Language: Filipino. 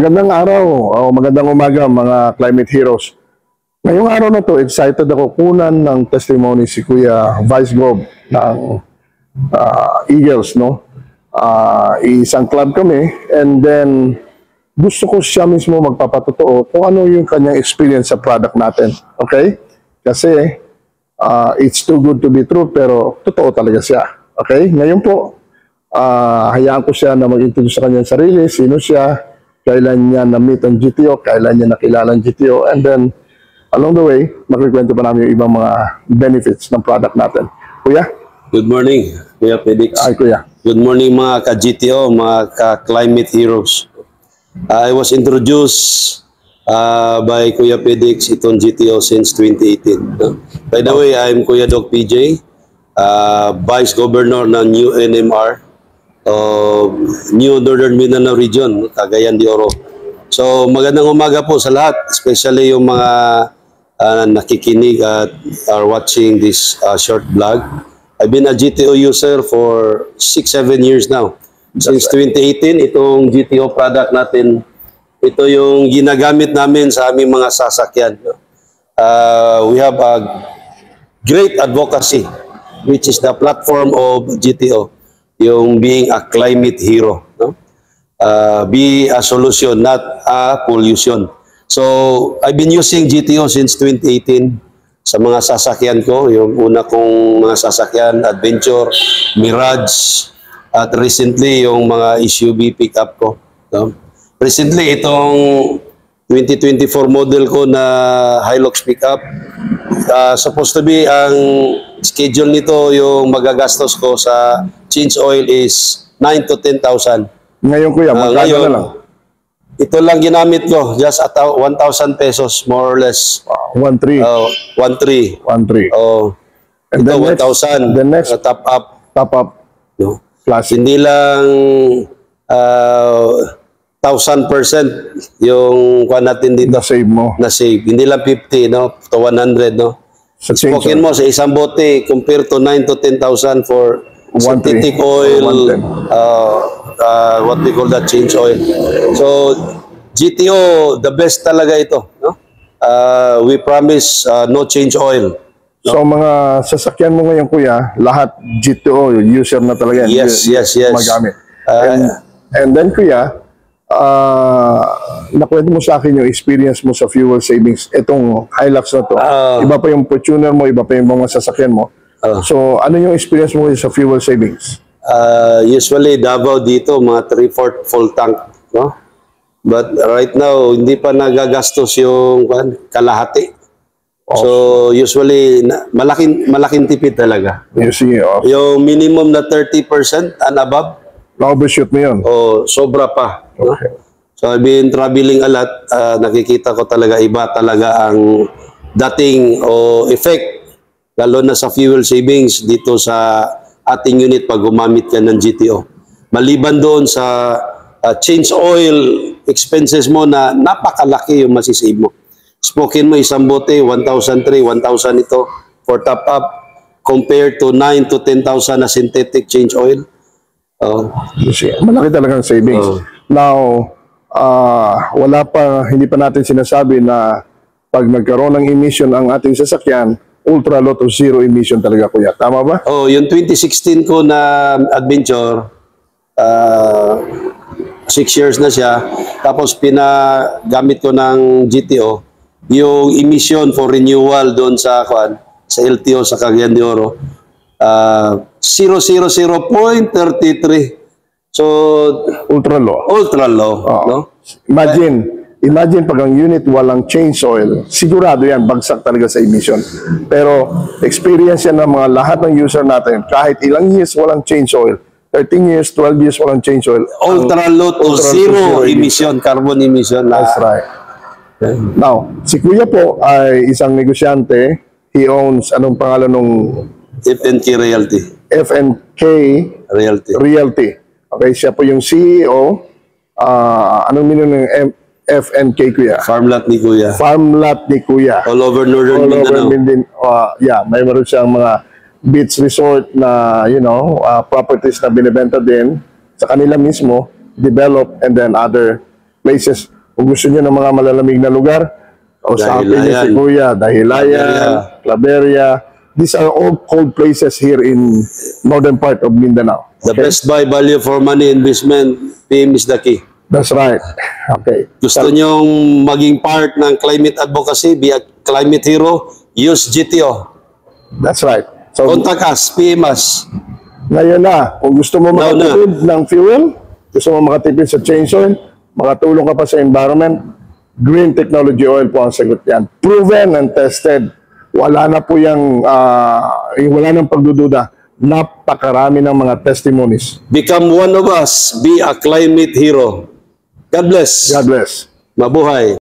Magandang araw o magandang umaga mga climate heroes. Ngayong araw na to, excited ako kunan ng testimony si Kuya Vice Gov ng Eagles, no? Isang club kami, and then gusto ko siya mismo magpapatotoo kung ano yung kanyang experience sa product natin. Okay? Kasi it's too good to be true, pero totoo talaga siya. Okay? Ngayon po, hayaan ko siya na mag-introduce sa kanyang sarili, sino siya, kailan niya na-meet ang GTO, kailan niya nakilala ang GTO, and then along the way, magkikwento pa namin yung ibang mga benefits ng product natin. Kuya? Good morning, Kuya Pedix. Ay, Kuya. Good morning mga ka-GTO, mga ka-climate heroes. I was introduced by Kuya Pedix itong GTO since 2018. By the way, I'm Kuya Doc PJ, Vice Governor ng New NMR of New Northern Mindanao Region, Cagayan de Oro. So magandang umaga po sa lahat, especially yung mga nakikinig at are watching this short vlog. I've been a GTO user for 6-7 years now. Since 2018, itong GTO product natin, ito yung ginagamit namin sa aming mga sasakyan. We have a great advocacy, which is the platform of GTO, yung being a climate hero. No? Be a solution, not a pollution. So, I've been using GTO since 2018 sa mga sasakyan ko. Yung una kong mga sasakyan, Adventure, Mirage, at recently yung mga SUV pickup ko. No? Recently, itong 2024 model ko na Hilux pickup, supposed to be ang schedule nito, yung magagastos ko sa change oil is 9 to 10,000. Ngayon, Kuya, magkano na lang? Ito lang ginamit ko, just at 1,000 pesos, more or less. 1,300. 1,300. 1,300. And Ito, then 1,000. the next top up. Top up. No? Plus. Hindi lang 1,000% yung kuha natin dito. Na-save mo. Na-save. Hindi lang 50, no? To 100, no? Sa change Spoken mo sa isang bote, compare to 9 to 10,000 for synthetic 1,300. oil, 110. what we call that, change oil. So, GTO, the best talaga ito. No? We promise no change oil. No? So, mga sasakyan mo ngayon, Kuya, lahat GTO, user na talaga yan. Yes. Magamit. And then, Kuya, nakwento mo sa akin yung experience mo sa fuel savings. Itong Hilux na to, iba pa yung Fortuner mo, iba pa yung mga sasakyan mo. So, ano yung experience mo sa fuel savings? Usually, Davao dito, mga 3/4 full tank. No? But right now, hindi pa nagagastos yung kalahati. So, usually, malaking tipid talaga. You see, Yung minimum na 30% and above, na-overshoot mo yun. sobra pa. No? Okay. So, I've been traveling a lot. Nakikita ko talaga, iba talaga ang dating o effect, lalo na sa fuel savings dito sa ating unit pag gumamit ka ng GTO. Maliban doon sa change oil expenses mo na napakalaki yung masisave mo. Spoken mo, isang bote, 1,300, 1,000 ito for top up compared to 9 to 10,000 na synthetic change oil. Malaki talagang savings. Now, hindi pa natin sinasabi na pag nagkaroon ng emission ang ating sasakyan, ultra low to zero emission talaga, Kuya. Tama ba? Yung 2016 ko na Adventure, 6 years na siya. Tapos pinagamit ko ng GTO, yung emission for renewal doon sa LTO sa Cagayan de Oro, 0.33. So, Ultra low. ultra low. No? Imagine pag ang unit walang change oil, sigurado yan, bagsak talaga sa emission. Pero experience yan ng mga lahat ng user natin, kahit ilang years walang change oil, 13 years, 12 years walang change oil. Ultra low to zero emission, carbon emission. That's right. Now, si Kuya po ay isang negosyante. He owns, anong pangalan nung FNK Realty. FNK Realty. Okay, siya po yung CEO. Anong meaning ng FNK, Kuya? Farmlot ni Kuya. Farmlot ni Kuya. All over Northern Mindanao. May meron siyang mga beach resort na, properties na binibenta din sa kanila mismo, develop, and then other places. Kung gusto niyo ng mga malalamig na lugar, usapin niyo si Dahilayan. Kuya, Dahilayan, Claveria. These are all cold places here in northern part of Mindanao. The best buy value for money investment, PM is the key. That's right. Okay. Gusto nyong maging part ng climate advocacy, be a climate hero, use GTO. That's right. So, Contact us, PM us. ngayon na, kung gusto mo Now na. makatipid ng fuel, gusto mo makatipid sa change oil, makatulong ka pa sa environment, green technology oil po ang sagot yan. Proven and tested. Wala na po wala nang pagdududa. Napakarami ng mga testimonies. Become one of us, be a climate hero. God bless. God bless. Mabuhay.